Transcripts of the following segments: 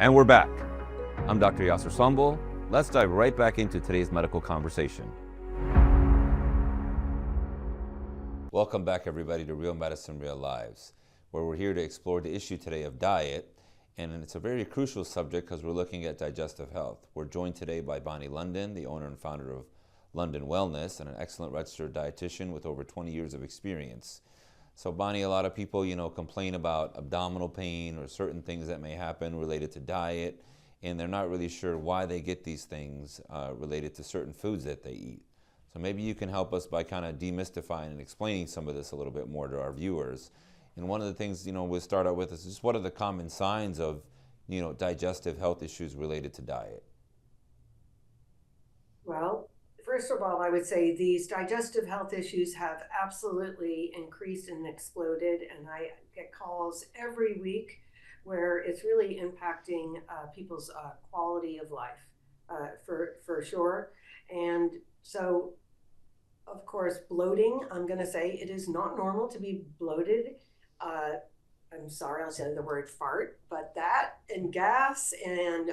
And we're back. I'm Dr. Yassir Sonbol. Let's dive right back into today's medical conversation. Welcome back, everybody, to Real Medicine, Real Lives, where we're here to explore the issue today of diet. And it's a very crucial subject because we're looking at digestive health. We're joined today by Bonnie London, the owner and founder of London Wellness, and an excellent registered dietitian with over 20 years of experience. So Bonnie, a lot of people, complain about abdominal pain or certain things that may happen related to diet, and they're not really sure why they get these things related to certain foods that they eat. So maybe you can help us by kind of demystifying and explaining some of this a little bit more to our viewers. And one of the things, we'll start out with is just what are the common signs of, digestive health issues related to diet? Well, first of all, I would say these digestive health issues have absolutely increased and exploded, and I get calls every week where it's really impacting people's quality of life, for sure. And so, of course, bloating, I'm going to say it is not normal to be bloated. I'm sorry, I'll say the word fart, but that and gas and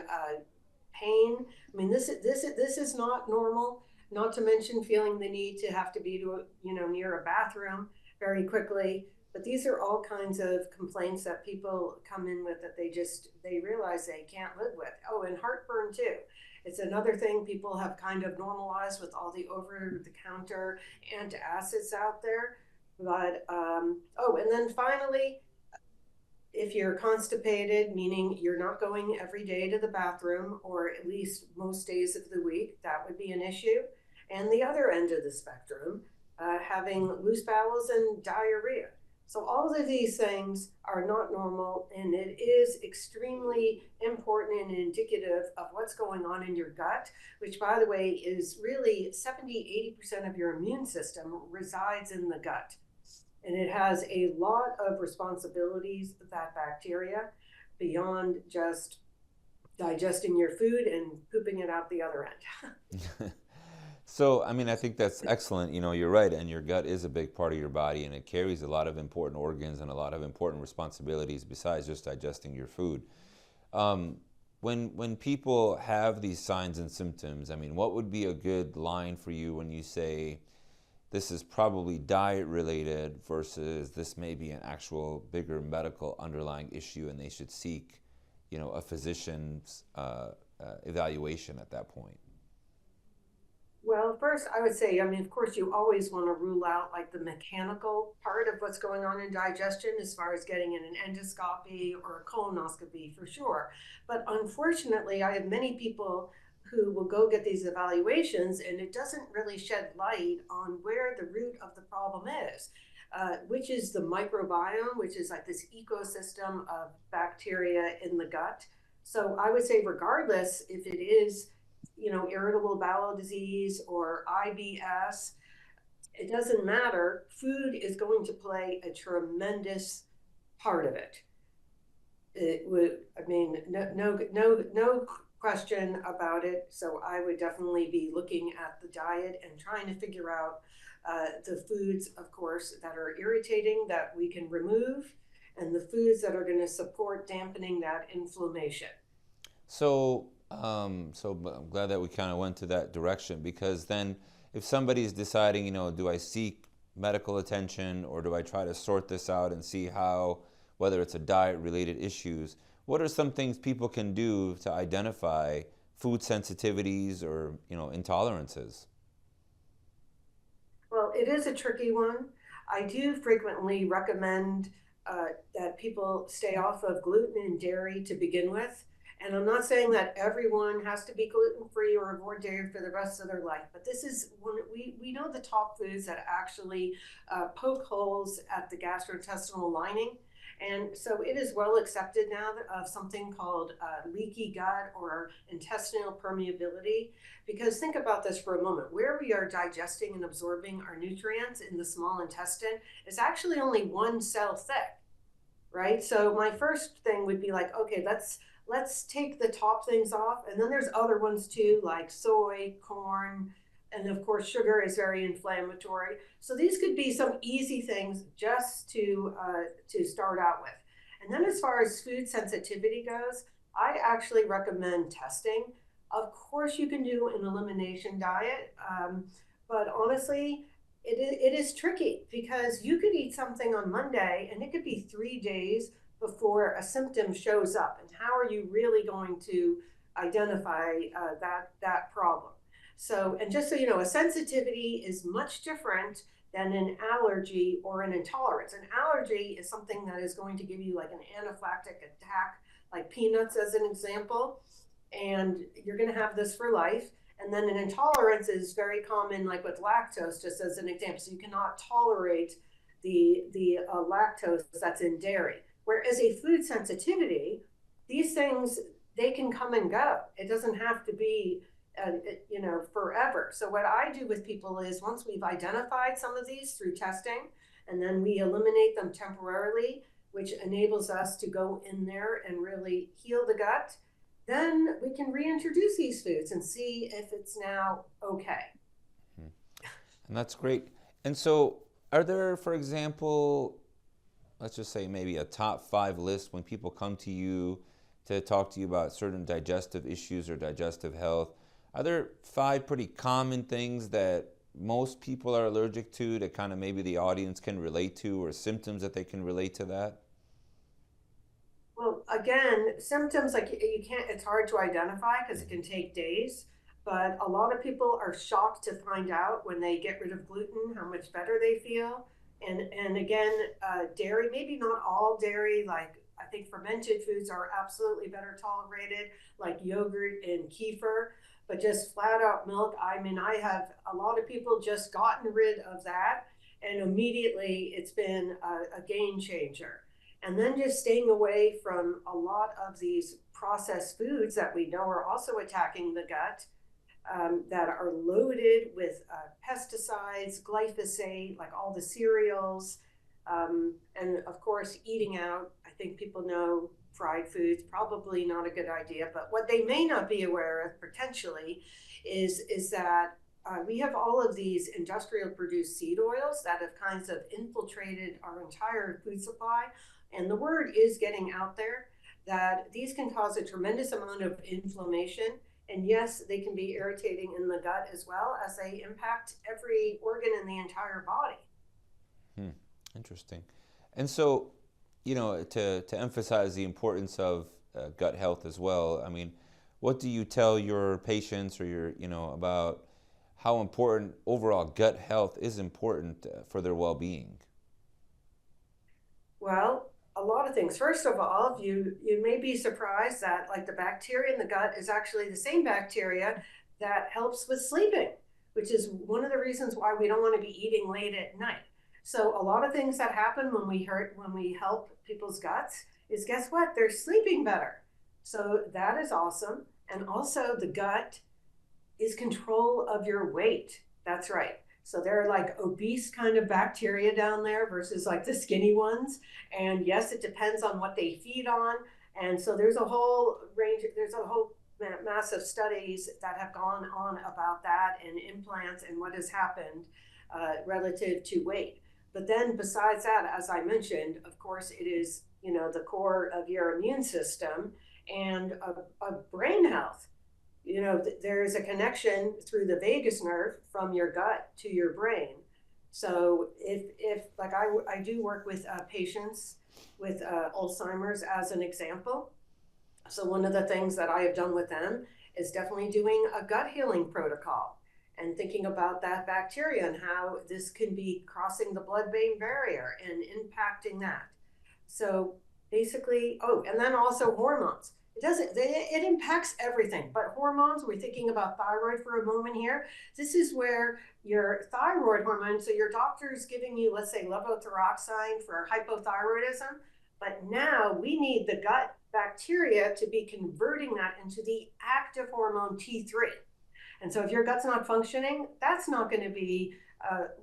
pain. I mean, this is not normal. Not to mention feeling the need to have to be near a bathroom very quickly. But these are all kinds of complaints that people come in with that they realize they can't live with. Oh, and heartburn too. It's another thing people have kind of normalized with all the over-the-counter antacids out there. But and then finally, if you're constipated, meaning you're not going every day to the bathroom, or at least most days of the week, that would be an issue. And the other end of the spectrum, having loose bowels and diarrhea. So all of these things are not normal, and it is extremely important and indicative of what's going on in your gut, which, by the way, is really 70–80% of your immune system resides in the gut. And it has a lot of responsibilities, that bacteria, beyond just digesting your food and pooping it out the other end. So, I think that's excellent. You're right, and your gut is a big part of your body, and it carries a lot of important organs and a lot of important responsibilities besides just digesting your food. When people have these signs and symptoms, what would be a good line for you when you say, this is probably diet related versus this may be an actual bigger medical underlying issue and they should seek, a physician's evaluation at that point? Well, first, I would say, of course, you always want to rule out like the mechanical part of what's going on in digestion as far as getting in an endoscopy or a colonoscopy for sure. But unfortunately, I have many people who will go get these evaluations, and it doesn't really shed light on where the root of the problem is, which is the microbiome, which is like this ecosystem of bacteria in the gut. So I would say, regardless if it is, irritable bowel disease or IBS, it doesn't matter. Food is going to play a tremendous part of it. It would, no question about it. So I would definitely be looking at the diet and trying to figure out the foods, of course, that are irritating that we can remove, and the foods that are going to support dampening that inflammation. So, I'm glad that we kind of went to that direction, because then if somebody's deciding, do I seek medical attention or do I try to sort this out and see whether it's a diet related issues, what are some things people can do to identify food sensitivities or, intolerances? Well, it is a tricky one. I do frequently recommend that people stay off of gluten and dairy to begin with. And I'm not saying that everyone has to be gluten-free or avoid dairy for the rest of their life, but this is one we know the top foods that actually poke holes at the gastrointestinal lining. And so it is well accepted now of something called leaky gut or intestinal permeability. Because think about this for a moment. Where we are digesting and absorbing our nutrients in the small intestine is actually only one cell thick, right? So my first thing would be like, okay, let's take the top things off. And then there's other ones too, like soy, corn, and of course, sugar is very inflammatory. So these could be some easy things just to start out with. And then as far as food sensitivity goes, I actually recommend testing. Of course, you can do an elimination diet, but honestly, it is tricky because you could eat something on Monday and it could be 3 days before a symptom shows up. And how are you really going to identify that problem? So, and just so you know, a sensitivity is much different than an allergy or an intolerance. An allergy is something that is going to give you like an anaphylactic attack, like peanuts as an example, and you're going to have this for life. And then an intolerance is very common, like with lactose, just as an example. So you cannot tolerate the lactose that's in dairy. Whereas a food sensitivity, these things, they can come and go. It doesn't have to be forever. So what I do with people is once we've identified some of these through testing, and then we eliminate them temporarily, which enables us to go in there and really heal the gut, then we can reintroduce these foods and see if it's now okay. And that's great. And so, are there, for example, let's just say maybe a top 5 list when people come to you to talk to you about certain digestive issues or digestive health? Are there 5 pretty common things that most people are allergic to that kind of maybe the audience can relate to, or symptoms that they can relate to that? Well, again, symptoms like you can't, it's hard to identify because it Mhm. can take days. But a lot of people are shocked to find out when they get rid of gluten how much better they feel. And again, dairy, maybe not all dairy, like I think fermented foods are absolutely better tolerated, like yogurt and kefir, but just flat out milk. I mean, I have a lot of people just gotten rid of that, and immediately it's been a game changer. And then just staying away from a lot of these processed foods that we know are also attacking the gut, that are loaded with pesticides, glyphosate, like all the cereals. And of course, eating out. I think people know fried foods, probably not a good idea. But what they may not be aware of potentially is that we have all of these industrial produced seed oils that have kinds of infiltrated our entire food supply. And the word is getting out there that these can cause a tremendous amount of inflammation, and yes, they can be irritating in the gut as well as they impact every organ in the entire body. Hmm. Interesting. And so, to emphasize the importance of gut health as well, I mean, what do you tell your patients or about how important overall gut health is important for their well-being? Well, a lot of things. First of all, you may be surprised that like the bacteria in the gut is actually the same bacteria that helps with sleeping, which is one of the reasons why we don't want to be eating late at night. So a lot of things that happen when we help people's guts is, guess what? They're sleeping better. So that is awesome. And also the gut is control of your weight. That's right. So there are like obese kind of bacteria down there versus like the skinny ones. And yes, it depends on what they feed on. And so there's a whole range, there's a whole massive studies that have gone on about that and implants and what has happened relative to weight. But then besides that, as I mentioned, of course, it is, the core of your immune system and of brain health. There is a connection through the vagus nerve from your gut to your brain. So if like I do work with patients with Alzheimer's as an example. So one of the things that I have done with them is definitely doing a gut healing protocol and thinking about that bacteria and how this can be crossing the blood-brain barrier and impacting that. So basically, oh, and then also hormones. It impacts everything, but hormones, we're thinking about thyroid for a moment here. This is where your thyroid hormone, so your doctor is giving you, let's say, levothyroxine for hypothyroidism, but now we need the gut bacteria to be converting that into the active hormone T3. And so if your gut's not functioning, that's not going to be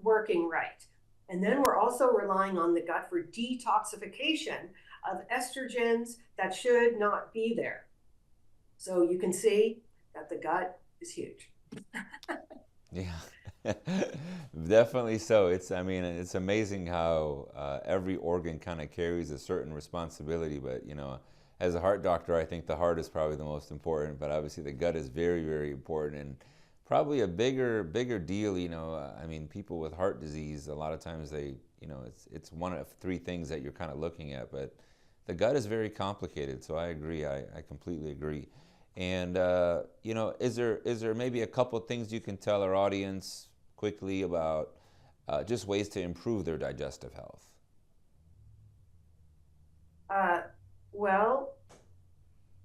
working right. And then we're also relying on the gut for detoxification of estrogens that should not be there. So you can see that the gut is huge. Yeah, definitely so. I mean, it's amazing how every organ kind of carries a certain responsibility, but as a heart doctor, I think the heart is probably the most important, but obviously the gut is very, very important, and probably a bigger deal. I mean, people with heart disease, a lot of times it's one of three things that you're kind of looking at, but the gut is very complicated. So I agree. I completely agree. And is there maybe a couple of things you can tell our audience quickly about just ways to improve their digestive health? Uh, well,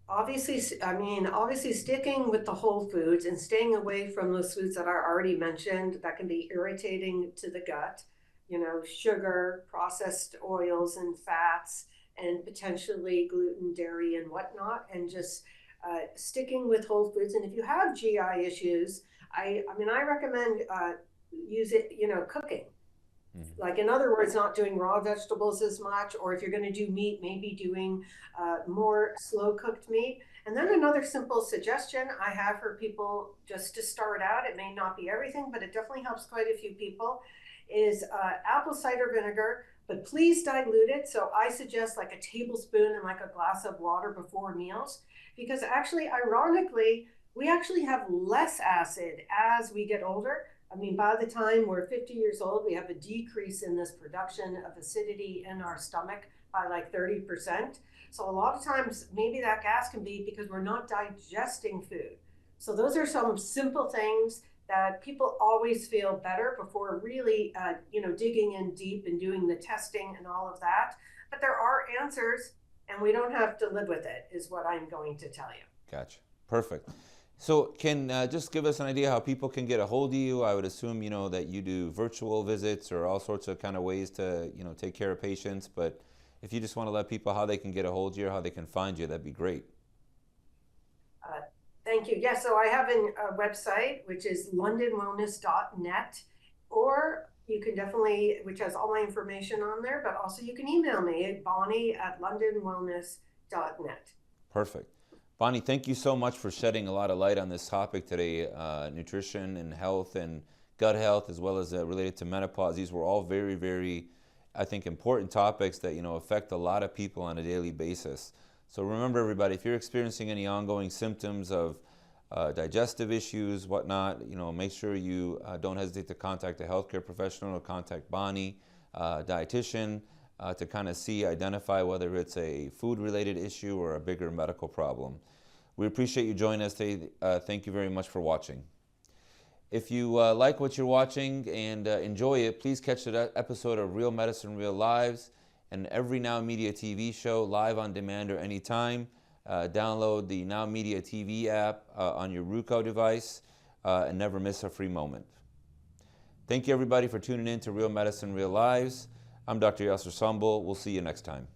obviously sticking with the whole foods and staying away from those foods that are already mentioned that can be irritating to the gut, sugar, processed oils and fats, and potentially gluten, dairy, and whatnot, and just sticking with whole foods. And if you have GI issues, I recommend cooking. Like, in other words, not doing raw vegetables as much, or if you're going to do meat, maybe doing more slow cooked meat. And then another simple suggestion I have for people just to start out, it may not be everything, but it definitely helps quite a few people, is apple cider vinegar, but please dilute it. So I suggest like a tablespoon and like a glass of water before meals, because actually, ironically, we actually have less acid as we get older. I mean, by the time we're 50 years old, we have a decrease in this production of acidity in our stomach by like 30%. So a lot of times, maybe that gas can be because we're not digesting food. So those are some simple things that people always feel better before really, digging in deep and doing the testing and all of that. But there are answers, and we don't have to live with it, is what I'm going to tell you. Gotcha. Perfect. So can just give us an idea how people can get a hold of you. I would assume, that you do virtual visits or all sorts of kind of ways to, take care of patients. But if you just want to let people how they can get a hold of you or how they can find you, that'd be great. Thank you. Yeah, so I have a website, which is londonwellness.net, or you can definitely, which has all my information on there, but also you can email me at bonnie@londonwellness.net. Perfect. Bonnie, thank you so much for shedding a lot of light on this topic today, nutrition and health and gut health, as well as related to menopause. These were all very, very, I think, important topics that, affect a lot of people on a daily basis. So remember, everybody, if you're experiencing any ongoing symptoms of digestive issues, whatnot, make sure you don't hesitate to contact a healthcare professional or contact Bonnie, dietitian, to kind of identify whether it's a food-related issue or a bigger medical problem. We appreciate you joining us today. Thank you very much for watching. If you like what you're watching and enjoy it, please catch the episode of Real Medicine, Real Lives and every Now Media TV show live on demand or anytime. Download the Now Media TV app on your Roku device and never miss a free moment. Thank you, everybody, for tuning in to Real Medicine, Real Lives. I'm Dr. Yassir Sonbol. We'll see you next time.